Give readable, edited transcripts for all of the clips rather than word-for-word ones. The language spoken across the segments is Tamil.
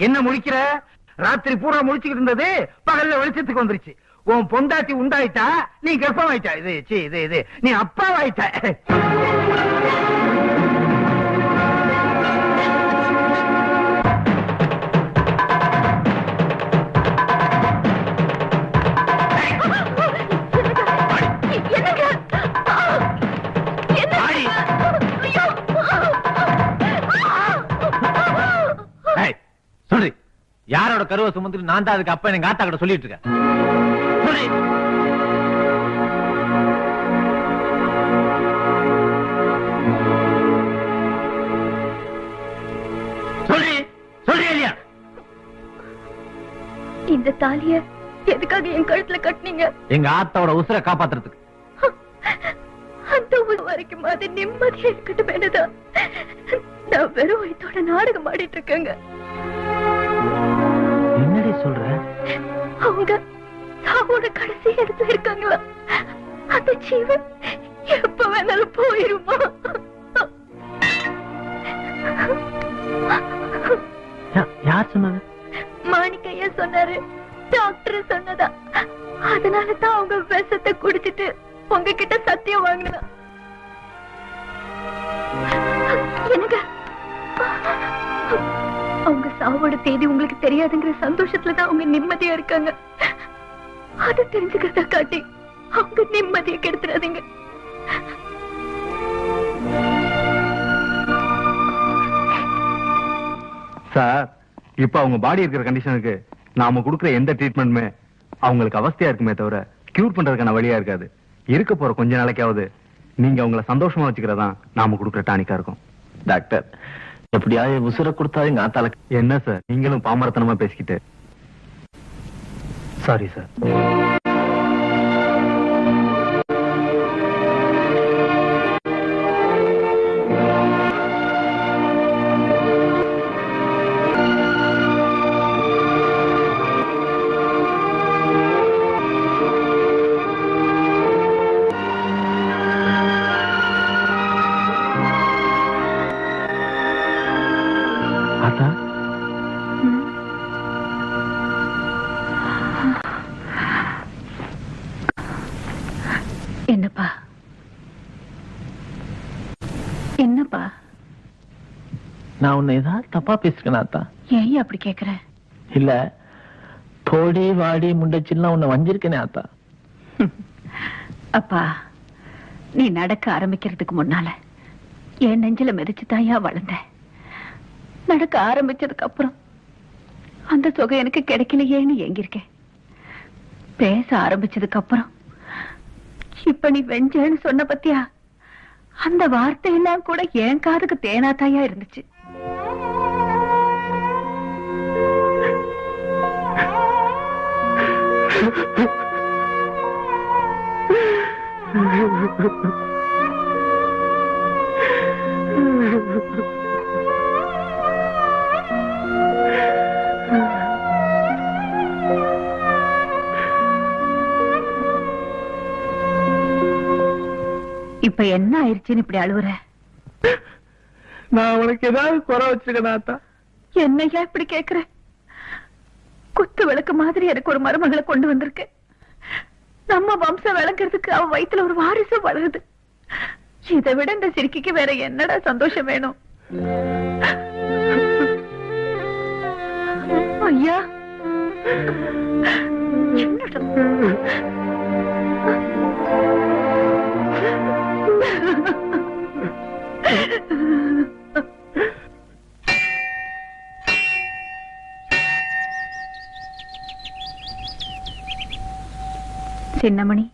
என்ன முழிக்கிற? ராத்திரி பூரா முழிச்சுக்கிட்டு இருந்தது பகல்ல வெளிச்சத்துக்கு வந்துருச்சு. உன் பொண்டாட்டி உண்டாயிட்டா, நீ கர்ப்பமாயிட்டா. இது நீ அப்பாவாயிட்ட. சொல்லி யாரோட கருவை சுமந்து நான் தான் அதுக்கு அப்ப எங்க ஆத்தா கிட்ட சொல்லிட்டு இருக்கேன். சொல்லி சொல்லி இல்லையா? இந்த தாலிய எதுக்காக என் கழுத்துல கட்டினீங்க? எங்க ஆத்தாவோட உசுரை காப்பாத்துறதுக்கு. அந்த வரைக்கும் அது நிம்மதியா இருக்கட்டும் என்னதான். நான் வெறும் வயித்தோட நாடகம் ஆடிட்டு இருக்கேங்க. என்னடி சொல்ற? அவங்க சாவோட கடைசி இடத்துல இருக்காங்களா? அந்த ஜீவன் எப்ப வேணாலும் போயிருமா? யார் சொன்னது? மாணிக்கையா சொன்னாரு. டாக்டர் சொன்னதா. அதனாலதான் அவங்க விஷத்தை குடிச்சிட்டு உங்ககிட்ட சத்தியம் வாங்கினா. என்னங்க, அவங்க சாவோட தேதி உங்களுக்கு தெரியாதுங்கிற சந்தோஷத்துலதான் அவங்க நிம்மதியா இருக்காங்க. அதை தெரிஞ்சுக்கிறத காட்டி அவங்க நிம்மதியை கெடுத்துறாதீங்க. சார், இப்ப அவங்க பாடி இருக்கிற கண்டிஷனுக்கு நாம கொடுக்கிற எந்த ட்ரீட்மெண்ட்டுமே அவங்களுக்கு அவஸ்தையா இருக்குமே தவிர கியூர் பண்றதுக்கான வழியா இருக்காது. இருக்க போற கொஞ்ச நாளைக்காவது நீங்க அவங்கள சந்தோஷமா வச்சுக்கிறதா நாம கொடுக்குற டானிக்கா இருக்கும். டாக்டர், எப்படியாவது உசுரை கொடுத்தாரு எங்க ஆத்தால. என்ன சார் நீங்களும் பாமரத்தனமா பேசிக்கிட்டு? Sorry sir. என்னப்பா என்னப்பா? நான் உன்னை ஏதாவது தப்பா பேசுறேன் ஆத்தா? ஏன் அப்படி கேக்குற? இல்ல, போடி வாடி முண்டச்சில்லாம் உன்னை வஞ்சிருக்கேனே ஆத்தா. அப்பா, நீ நடக்க ஆரம்பிக்கிறதுக்கு முன்னால என் நெஞ்சில மிதிச்சு தாயா வளர்ந்த. நடக்க ஆரம்பிச்சதுக்கு அப்புறம் அந்த சுகை எனக்கு கிடைக்கலையேன்னு ஏங்கிருக்கேன். பேச ஆரம்பிச்சதுக்கு அப்புறம் இப்ப நீ வெஞ்சேன்னு சொன்ன பத்தியா, அந்த வார்த்தையெல்லாம் கூட என் காதுக்கு தேனாத்தாயா இருந்துச்சு. இப்ப என்ன ஆயிடுச்சுன்னு இப்படி அழுவுற? நான் உனக்கு ஏதாவது குறை வச்சிருக்கேன் ஆத்தா? என்னையா இப்படி கேக்குற? குத்து விளக்கு மாதிரி எனக்கு ஒரு மருமகளை கொண்டு வந்திருக்கு. நம்ம வம்சம் விளங்குறதுக்கு அவ வயித்துல ஒரு வாரிசு வளருது. இதை விட இந்த சிரிக்கைக்கு வேற என்னடா சந்தோஷம் வேணும்? ஐயா, என்னடா சின்னமணி,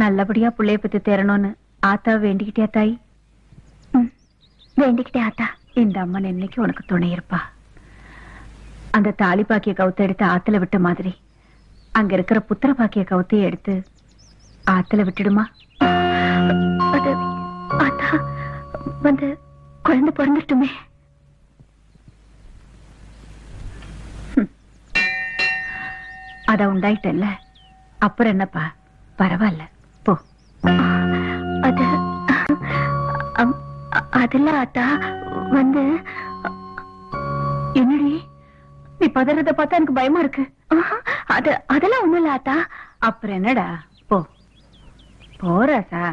நல்லபடியா பிள்ளைய பத்தி தேரணும்னு ஆத்தா வேண்டிக்கிட்டே தாய்? வேண்டிக்கிட்டே ஆத்தா. இந்த அம்மன் என்னைக்கு உனக்கு துணை இருப்பா. அந்த தாலி பாக்கிய கவுத்த எடுத்து ஆத்துல விட்ட மாதிரி அங்க இருக்கிற புத்திர பாக்கிய கவுத்தைய எடுத்து ஆத்துல விட்டுடுமா? அது ஆத்தா வந்து குழந்தை பிறந்துட்டுமே. அத உண்டாயிட்டல்ல, அப்புறம் என்னப்பா, பரவாயில்ல போ. அது அதெல்லாம் ஆத்தா வந்து என்னடி பதறத பார்த்தா எனக்கு பயமா இருக்கு. அதெல்லாம் ஒண்ணும் இல்ல ஆத்தா. அப்புறம் என்னடா, போ போறாசா.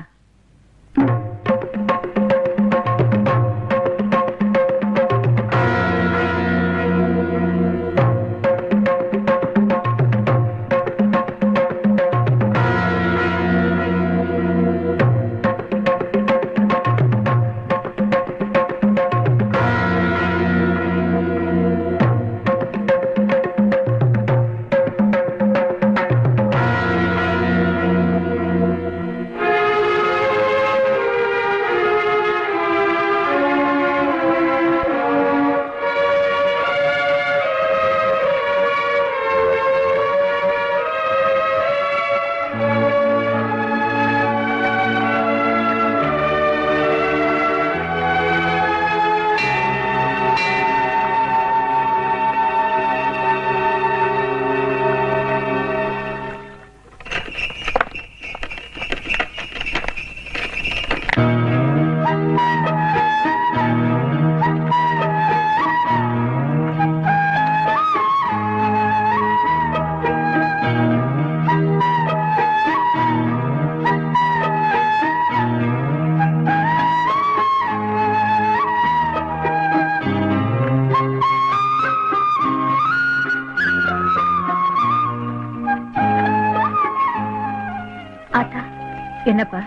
என்னப்பா,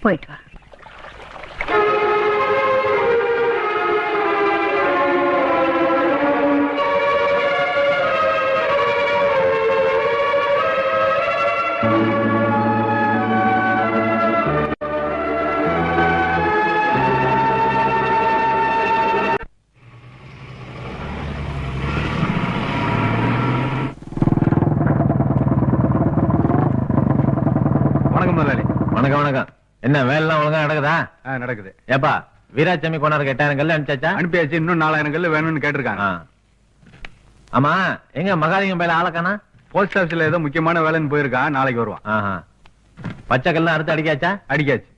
போயிட்டு வா. வணக்கம் வணக்கம். என்ன வேலைலாம் ஒழுங்கா நடக்குதா? நடக்குது. ஏப்பா வீராசாமி கொண்டாரு 8000 கல்லு அனுப்பிச்சாச்சா? அனுப்பியாச்சு. இன்னும் 4000 கல்லு வேணும்னு கேட்டிருக்காங்க. ஆமா, எங்க மகாலிங்கம் பையில ஆளக்கானா? போஸ்ட் ஆபீஸ்ல ஏதோ முக்கியமான வேலைன்னு போயிருக்கா, நாளைக்கு வருவான். பச்சை கல்லு அறுத்து அடிக்காச்சா? அடிக்காச்சு.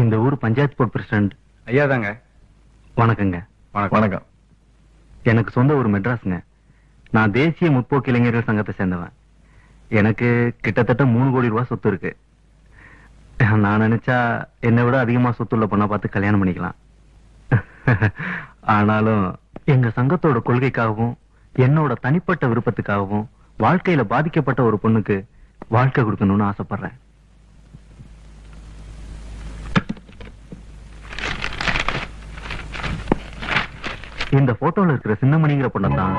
இந்த ஊர் பஞ்சாயத்து போர்ட் பிரசிடண்ட் ஐயா தாங்க. வணக்கங்க. வணக்கம். எனக்கு சொந்த ஊர் மெட்ராஸ்ங்க. நான் தேசிய முற்போக்கு இளைஞர்கள் சங்கத்தை சேர்ந்தவன். எனக்கு கிட்டத்தட்ட 3 கோடி ரூபாய் சொத்து இருக்கு. நான் நினைச்சா என்னை விட அதிகமா சொத்துள்ள பொண்ணை பார்த்து கல்யாணம் பண்ணிக்கலாம். ஆனாலும் எங்க சங்கத்தோட கொள்கைக்காகவும் என்னோட தனிப்பட்ட விருப்பத்துக்காகவும் வாழ்க்கையில பாதிக்கப்பட்ட ஒரு பொண்ணுக்கு வாழ்க்கை கொடுக்கணும்னு ஆசைப்படுறேன். இந்த போட்டோல இருக்கிற சின்னமணிங்கிற பொண்ணத்தான்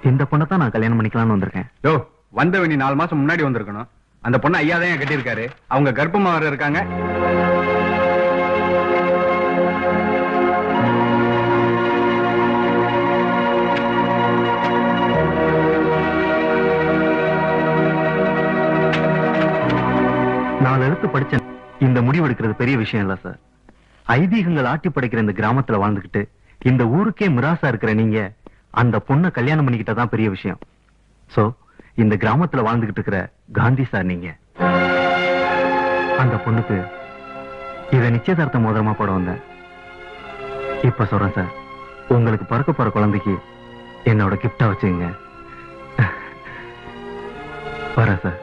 இந்த பொண்ணத்தான் நான் கல்யாணம் பண்ணிக்கலாம்னு வந்திருக்கேன். யோ, வந்தவனி 4 மாசம் முன்னாடி வந்திருக்கணும். அந்த பொண்ணை ஐயா தான் கட்டியிருக்காரு. அவங்க கர்ப்பமா வர இருக்காங்க. எடுத்து படிச்சேன். இந்த முடிவு எடுக்கிறது பெரிய விஷயம் இல்ல சார். ஐதீகங்கள் ஆட்டி படைக்கிற இந்த கிராமத்துல வாழ்ந்துகிட்டு இந்த ஊருக்கே மிராசா இருக்கிற நீங்க அந்த பொண்ணை கல்யாணம் பண்ணிக்கிட்டதான் பெரிய விஷயம். சோ இந்த கிராமத்துல வாழ்ந்துகிட்டு இருக்கிற காந்தி சார் நீங்க. அந்த பொண்ணுக்கு இத நிச்சயதார்த்த மோதிரமா போட வந்தேன். இப்ப சொல்றேன் சார், உங்களுக்கு பிறக்க போற குழந்தைக்கு என்னோட கிஃப்டா வச்சுங்க. வர சார்.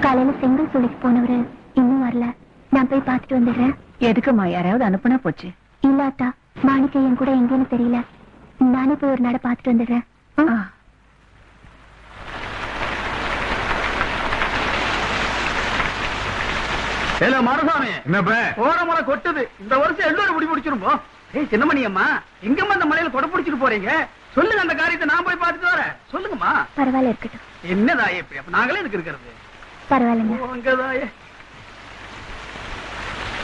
காலையில செங்கல் சொல்லிக்கு போனவரு இன்னும் வரல. நான் போய் பார்த்துட்டு வந்துடுறேன். எதுக்குமா, யாராவது அனுப்புனா போச்சு. இல்லாத்தா, மாணிக்கையன் கூட எங்கன்னு தெரியல. நானே போய் ஒரு நட பார்த்துட்டு வந்துடுறேன். மருசாமி, போற முறை கொட்டுது. இந்த வருஷம் எல்லோரும் முடி முடிச்சிருப்போம். ஏய் சின்னமணி அம்மா, எங்கம்மா இந்த மலையில கொடை பிடிச்சிட்டு போறீங்க? சொல்லுங்க, அந்த காரியத்தை நான் போய் பார்த்துட்டு வரேன். சொல்லுங்கம்மா. பரவாயில்ல, இருக்கட்டும். என்னதாயே இப்படி? அப்ப நாங்களே இதுக்கு இருக்கிறது. பரவாயில்லைங்க. அங்கதாயே.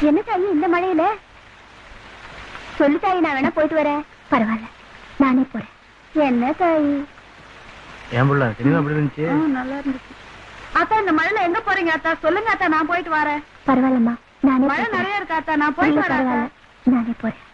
என்ன தாயி இந்த மழையில? சொல்லு தாயி, நான் வேணா போயிட்டு வரேன். பரவாயில்ல, நானே போறேன். என்ன தாயி? ஏன் புள்ள சினிமா எப்படி இருந்துச்சு? நல்லா இருந்துச்சு. அத்தா, இந்த மழையில எங்க போறீங்க அத்தா? சொல்லுங்க அத்தா, நான் போயிட்டு வரேன். பரவாயில்லம்மா, நானே மழை போயிட்டு நிறைய வரேன். இருக்கா அத்தா? நான் போயிட்டு இல்ல, வரேன் அத்தா. பரவாயில்ல, நானே போறேன்.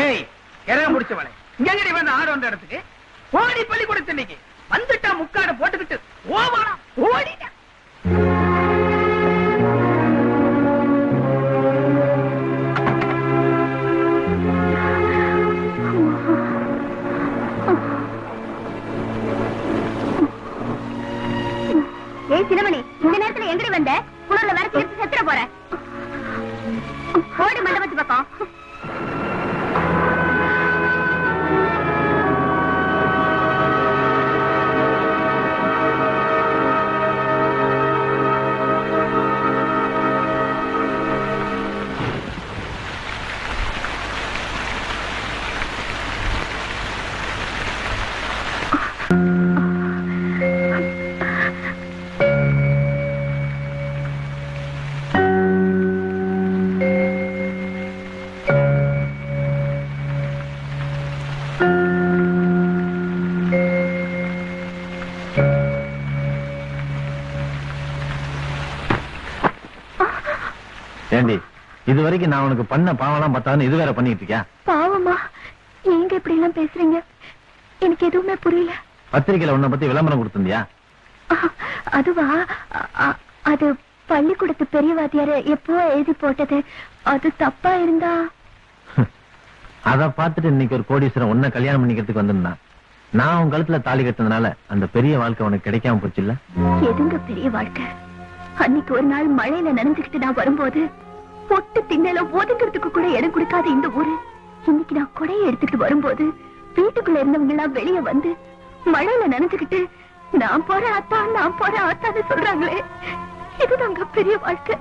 ஏய், கிரைய முடிச்சவளே, இங்கடி வந்து ஆடு வந்த இடத்துக்கு ஓடி பள்ளிக்கூடத்து இன்னைக்கு வந்துட்டா முக்காடு போட்டுக்கிட்டு ஓவானா ஓடிட்டா. ஏய் சின்னமணி, இந்த நேரத்துல எங்கடி வந்த? குளர்ல வேற சேர்த்து செத்துற போற. ஓடி மண்டபத்து பக்கம். ஏண்டி, இது வரைக்கும் நான் உனக்கு பண்ண பாவம்லாம் பார்த்தான்னு இது வேற பண்ணிட்டு இருக்கியா? பாவமா, நீங்க இப்படி எல்லாம் பேசுறீங்க? எனக்கு எதுவுமே புரியல. பத்திரிக்கையில உன்னை பத்தி விளம்பரம் கொடுத்திருந்தியா? அதுவா? அது பள்ளிக்கூடத்து பெரிய வாத்தியார எப்போ எழுதி போட்டது. அது தப்பா இருந்தா? அத பார்த்துட்டு இன்னைக்கு ஒரு கோடீஸ்வரன் உன்னை கல்யாணம் பண்ணிக்கிறதுக்கு வந்திருந்தான். நான் உன் கழுத்துல தாலி கட்டினதுனால அந்த பெரிய வாழ்க்கை உனக்கு கிடைக்காம போச்சு இல்ல? எதுங்க பெரிய வாழ்க்கை? அன்னைக்கு ஒரு நாள் மழையில நனைஞ்சுக்கிட்டு நான் வரும்போது பொட்டு திண்ணல ஒதுங்கிறதுக்கு கூட இடம் கொடுக்காத இந்த ஊரு, இன்னைக்கு நான் கொடையை எடுத்துக்கிட்டு வரும்போது வீட்டுக்குள்ள இருந்தவங்க எல்லாம் வெளியே வந்து மழையில நனைஞ்சுக்கிட்டு நான் போறேன் ஆத்தா, நான் போறேன் ஆத்தான்னு சொல்றாங்களே, இதுதாங்க பெரிய வாழ்க்கை.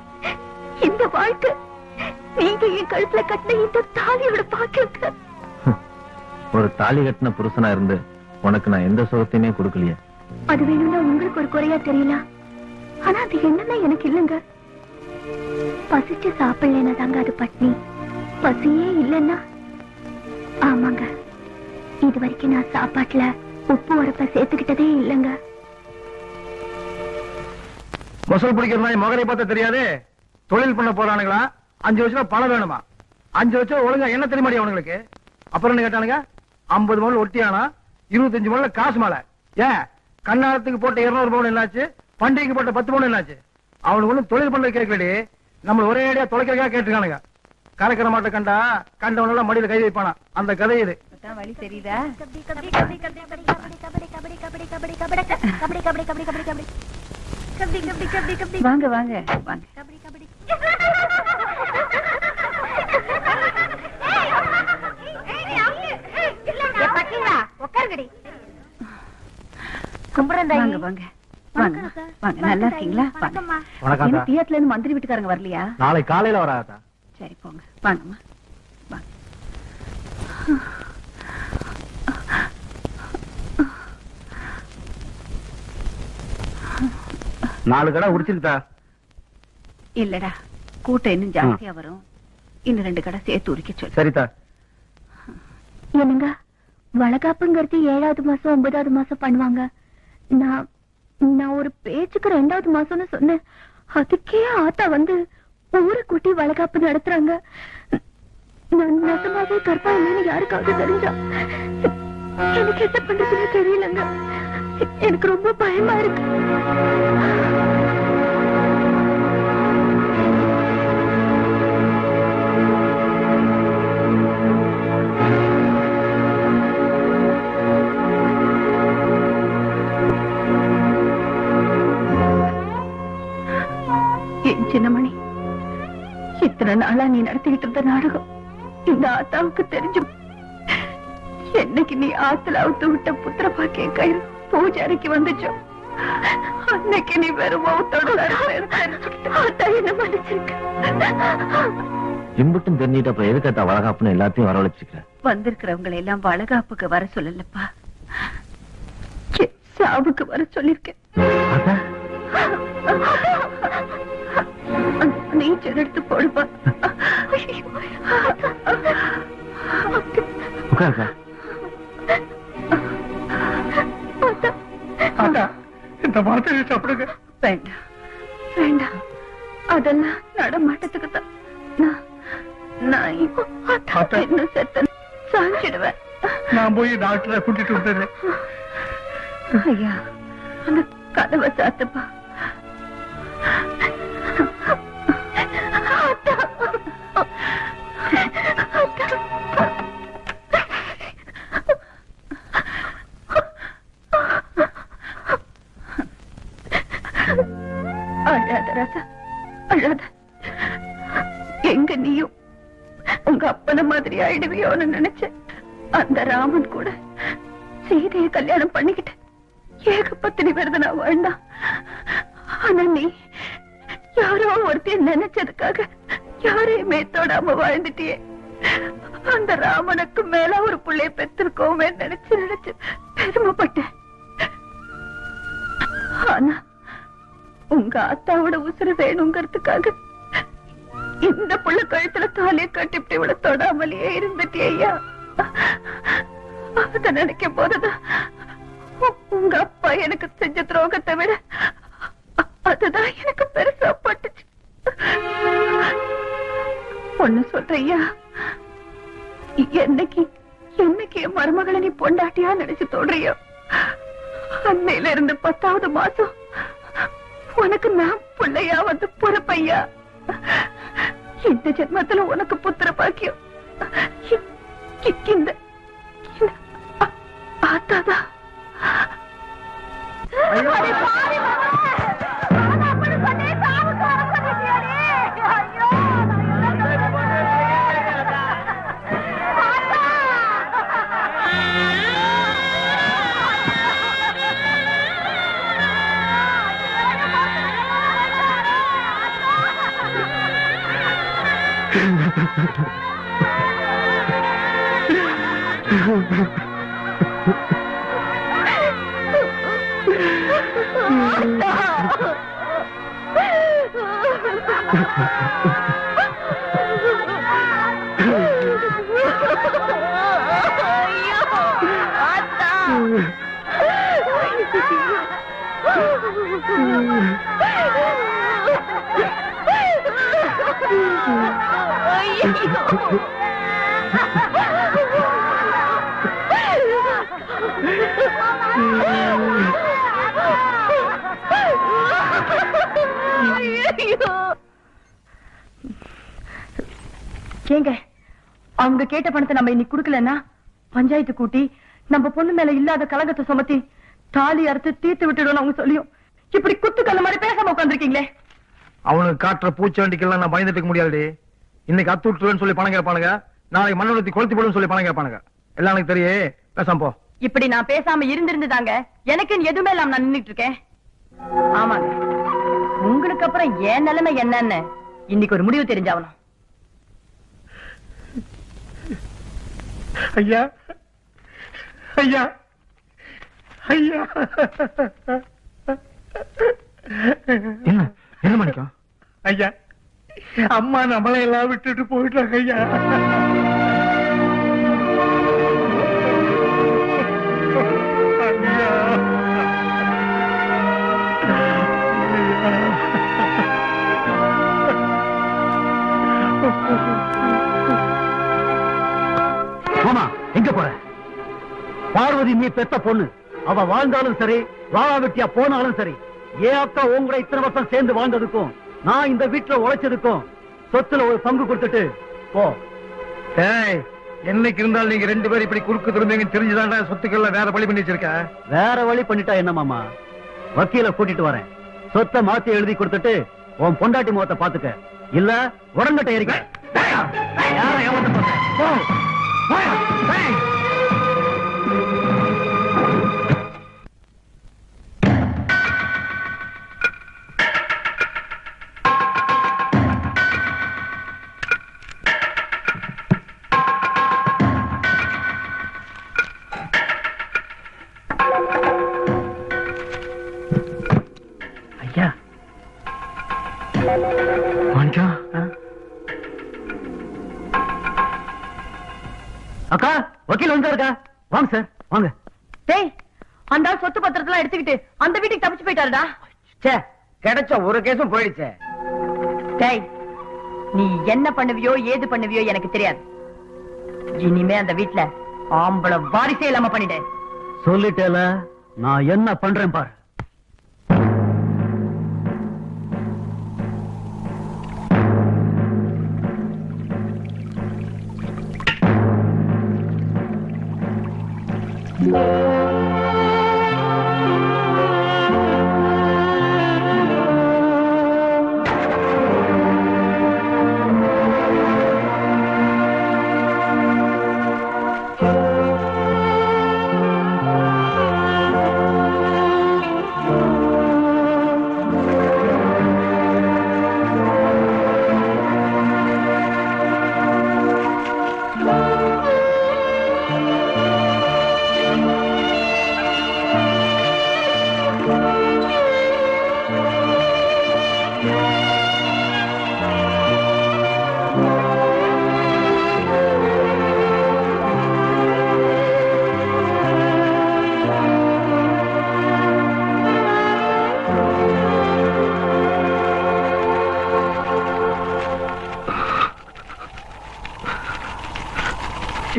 இந்த வாழ்க்கை நீங்க என் கழுத்துல கட்டின இந்த தாலியோட பாக்கியங்க. ஒரு தாலி கட்டின புருஷனா இருந்து உனக்கு நான் எந்த சுகத்தையுமே கொடுக்கலையே. அது வேணும்னா உங்களுக்கு ஒரு குறையா தெரியல, ஆனா அது என்னன்னா எனக்கு இல்லைங்க. பசிச்சு சாப்பிடலன்னா தாங்க அது பட்னி, பசியே இல்லைன்னா. ஆமாங்க, இது வரைக்கும் நான் சாப்பாட்டுல உப்பு உரப்ப சேர்த்துக்கிட்டதே இல்லைங்க. மொசல் பிடிக்கிறதா மகரை பார்த்தா தெரியாது. தொழில் பண்ண போறானுங்களா? 5 வருஷம் பணம் வேணுமா? 5 வருஷம் ஒழுங்கா என்ன தெரியுமாடி அவனுங்களுக்கு? அப்புறம் என்ன கேட்டானுங்க? 50 மணி ஒட்டியானா, 25 மணி காசு மேல. ஏன் கண்ணாரத்துக்கு போட்ட 200 பவுன் என்னாச்சு? பண்டிகைக்கு போட்ட 10 பவுன் என்னாச்சு? அவனுக்கு ஒண்ணும் தொழில் பண்றது கேட்கலடி, நம்ம ஒரே அடியா தொலைக்கிறதா கேட்டுருக்கானுங்க. கலக்கிற மாட்ட கண்டா கண்டவனெல்லாம் மடியில கை வைப்பானா, அந்த கதை இது. வழி தெரியுதா? வாங்க வாங்க வாங்க. வாங்க வாங்க வாங்க வாங்க. நல்லா இருக்கீங்களா? வாங்க. தியேட்டர்ல இருந்து மந்திரி வீட்டுக்காரங்க வரலையா? நாளை காலையில வராதா? சரி போங்க. வாங்கம்மா வாங்க. 4 கடை உடிச்சிருக்கா? இல்லடா, கூட்டம் இன்னும் ஜாஸ்தியா வரும். இன்னும் 2 கடை சேர்த்து உரிக்க சொல்லு. சரிதா. என்னங்க, வளகாப்புங்கிறது 7வது மாசம் 9வது மாசம் பண்ணுவாங்க. நான் ஒரு பேச்சுக்கு 2வது மாசம்னு சொன்னேன். அதுக்கே ஆத்தா வந்து ஊரை கூட்டி வளகாப்பு நடத்துறாங்க. நான் நெசமாவே கற்பாயின்னு யாருக்காவது தெரிஞ்சா எனக்கு என்ன பண்றதுன்னு தெரியலங்க. எனக்கு ரொம்ப பயமா இருக்கு. இத்தனை நாளா நீ நடத்திக்கிட்டு இருந்த நாடகம் இந்த ஆத்தாவுக்கு தெரிஞ்சும் என்னைக்கு நீ ஆத்துல அவுத்து விட்ட புத்திர பாக்கிய கயிறு பூஜாரிக்கு வந்துச்சோ அன்னைக்கு நீ வெறும் என்ன மன்னிச்சிருக்க. இம்புட்டும் தெரிஞ்சுட்டு அப்புறம் எதுக்கத்தா வளகாப்புன்னு எல்லாத்தையும் வரவழைச்சிருக்க? வந்திருக்கிறவங்களை எல்லாம் வளகாப்புக்கு வர சொல்லலப்பா, சாவுக்கு வர சொல்லிருக்கேன். நீச்சல் எடுத்து போடுப்பா. இந்த வார்த்தை சாப்பிடுங்க. வேண்டாம் வேண்டாம், அதெல்லாம் நடமாட்டத்துக்கு தான். நான் இன்னும் செத்த சாஞ்சிடுவேன். நான் போய் டாக்டரை கூட்டிட்டு வந்துடுறேன். ஐயா, அந்த கதவை சாத்துப்பா. அழாத ராஜா, அழாத. எங்க நீயும் உங்க அப்பன மாதிரி ஆயிடுவியோன்னு நினைச்சேன். அந்த ராமன் கூட சீதையை கல்யாணம் பண்ணிக்கிட்டு ஏகப்பத்தினி விரதனா வாழ்ந்தான். ஆனா நீ யாரோ ஒருத்தைய நினைச்சதுக்காக யாரையுமே தொடாம வாழ்ந்துட்டியே. அந்த ராமனுக்கு மேல ஒரு பிள்ளைய பெற்றிருக்கோமே நினைச்சு நினைச்சு பெருமைப்பட்டேன். ஆனா உங்க அத்தாவோட உசுறு வேணுங்கிறதுக்காக இந்த புள்ள கழுத்துல தாலியை கட்டிட்டு இவ்வளவு தொடாமலேயே இருந்துட்டே ஐயா. அத நினைக்கும் போதுதான் உங்க அப்பா எனக்கு செஞ்ச துரோகத்தை விட அதுதான் எனக்கு பெருசா பட்டுச்சு. ஒண்ணு சொல்றியா, என்னைக்கு என்னைக்கு என் மருமகளை நீ பொண்டாட்டியா நினைச்சு தோன்றியோ அன்னையில இருந்து 10வது மாசம் உனக்கு நான் பிள்ளையா வந்து பொறுப்பையா. இந்த ஜென்மத்துல உனக்கு புத்திர பாக்கியம் இந்த ஆத்தாதா. ஏங்க, அவங்க கேட்ட பணத்தை நம்ம இன்னைக்கு குடுக்கலன்னா பஞ்சாயத்து கூட்டி நம்ம பொண்ணு மேல இல்லாத கலங்கத்தை சுமத்தி தாலி அறுத்து தீர்த்து விட்டுடும் அவங்க சொல்லியும் இப்படி குத்துக்கல்ல மாதிரி பேசாம உட்காந்துருக்கீங்களே. அவனுக்கு காட்டுற பூச்சாண்டிக்கெல்லாம் நான் பயந்துட்டு இருக்க முடியாதுடி. இன்னைக்கு அத்து விட்டுருவேன்னு சொல்லி பணம் கேட்பானுங்க, நாளைக்கு மண்ணொழுத்தி கொளுத்தி போடுன்னு சொல்லி பணம் கேட்பானுங்க. எல்லாம் எனக்கு தெரியே, பேசாம போ. இப்படி நான் பேசாம இருந்திருந்தாங்க எனக்கு எதுவுமே இல்லாம நான் நின்னுட்டு இருக்கேன். ஆமாங்க, உங்களுக்கு அப்புறம் என் நிலைமை என்னன்னு இன்னைக்கு ஒரு முடிவு தெரிஞ்சாவணும். ஐயா ஐயா ஐயா, என்ன என்ன மணிக்கம்? ஐயா, அம்மா நம்மளை எல்லாம் விட்டுட்டு போயிட்டாங்க ஐயா. மாமா, எங்க போற? பார்வதி நீ பெத்த பொண்ணு. அவ வாழ்ந்தாலும் சரி, வாழா வெட்டியா போனாலும் சரி, ஏன் அக்கா உங்களை இத்தனை வருஷம் சேர்ந்து வாழ்ந்ததுக்கும் நான் இந்த வீட்டுல உழைச்சதுக்கும் சொத்துல ஒரு பங்கு கொடுத்துட்டு போ. என்னைக்கு இருந்தாலும் நீங்க 2 பேரும் இப்படி குறுக்கு திரும்பீங்கன்னு தெரிஞ்சுதான்டா சொத்துக்கள்ல வேற வழி பண்ணி வச்சிருக்க. வேற வழி பண்ணிட்டா என்ன மாமா? வக்கீல கூட்டிட்டு வரேன், சொத்தை மாத்தி எழுதி கொடுத்துட்டு உன் பொண்டாட்டி முகத்தை பாத்துக்க. இல்ல உடம்பட்ட இருக்க. யார ஏமாத்த போற? போ. போயா. டேய். ஐயா மாணிக்கா, அக்கா வக்கீல் வந்தாருக்கா. வாங்க சார் வாங்க. டேய், அந்த ஆள் சொத்து பத்திரத்தெல்லாம் எடுத்துக்கிட்டு அந்த வீட்டுக்கு தப்பிச்சு போயிட்டாருடா. ச்சே, கிடைச்ச ஒரு கேஸும் போயிடுச்சே. டேய், நீ என்ன பண்ணுவியோ ஏது பண்ணுவியோ எனக்கு தெரியாது. இனிமே அந்த வீட்டுல ஆம்பளை வாரிசே இல்லாம பண்ணிடு. சொல்லிட்டேல, நான் என்ன பண்றேன் பாரு.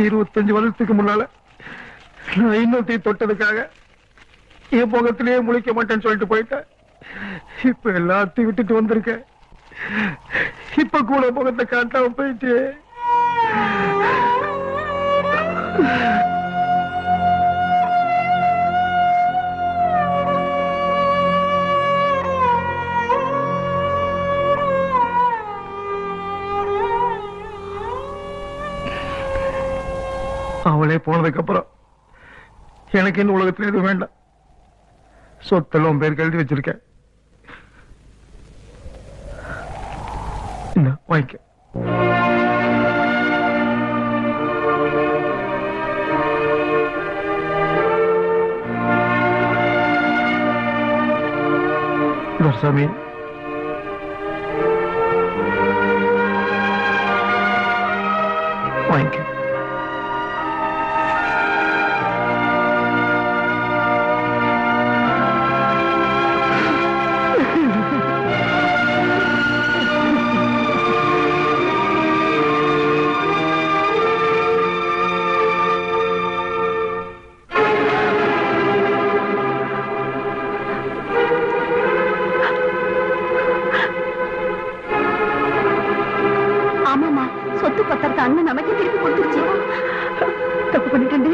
இருபத்தஞ்சு வருஷத்துக்கு முன்னால நான் இன்னொருத்தையும் தொட்டதுக்காக என் முகத்திலேயே முழிக்க மாட்டேன்னு சொல்லிட்டு போயிட்டேன். இப்ப எல்லாத்தையும் விட்டுட்டு வந்திருக்கேன். இப்ப கூட முகத்தை காட்டாம போயிட்டு அவளே போனதுக்கு அப்புறம் எனக்கு இந்த உலகத்துல எதுவும் வேண்டாம். சொத்தெல்லாம் பேருக்கு எழுதி வச்சிருக்கேன். வாங்கிக்க. சாமி, வாங்கிக்க. சொத்து பத்திரத்தை அண்ணன் நமக்கு திருப்பி கொடுத்துருச்சு. தப்பு பண்ணிட்டேன்,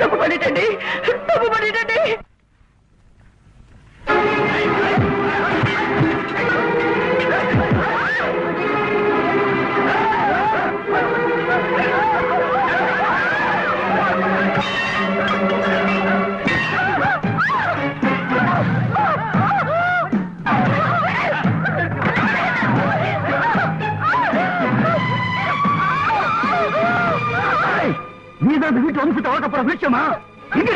தப்பு பண்ணிட்டேன், தப்பு பண்ணிட்டேன். நீதான் அந்த வீட்டு வந்து வளர்க்க போற விஷயமா? எங்க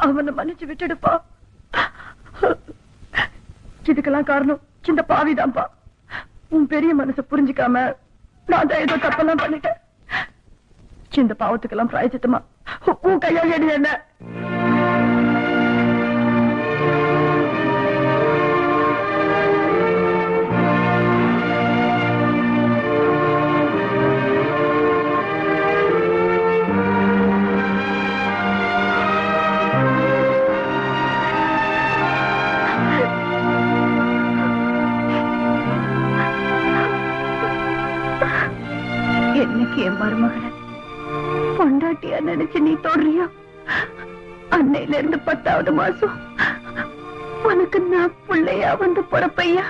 அவனை மன்னிச்சு விட்டுடுப்பா. இதுக்கெல்லாம் காரணம் இந்த பாவிதான்ப்பா. உன் பெரிய மனசை புரிஞ்சுக்காம நான் தான் ஏதோ தப்பெல்லாம் பண்ணிட்டேன். இந்த பாவத்துக்கெல்லாம் பிராயச்சித்தமா உன் கையால் எடு என்ன. என்னைக்கு என் மருமகளை பொண்டாட்டியா நினைச்சு நீ தொடறியா? அன்னையில இருந்து 10வது மாசம் உனக்கு நான் பிள்ளையா வந்து பிறப்பையா?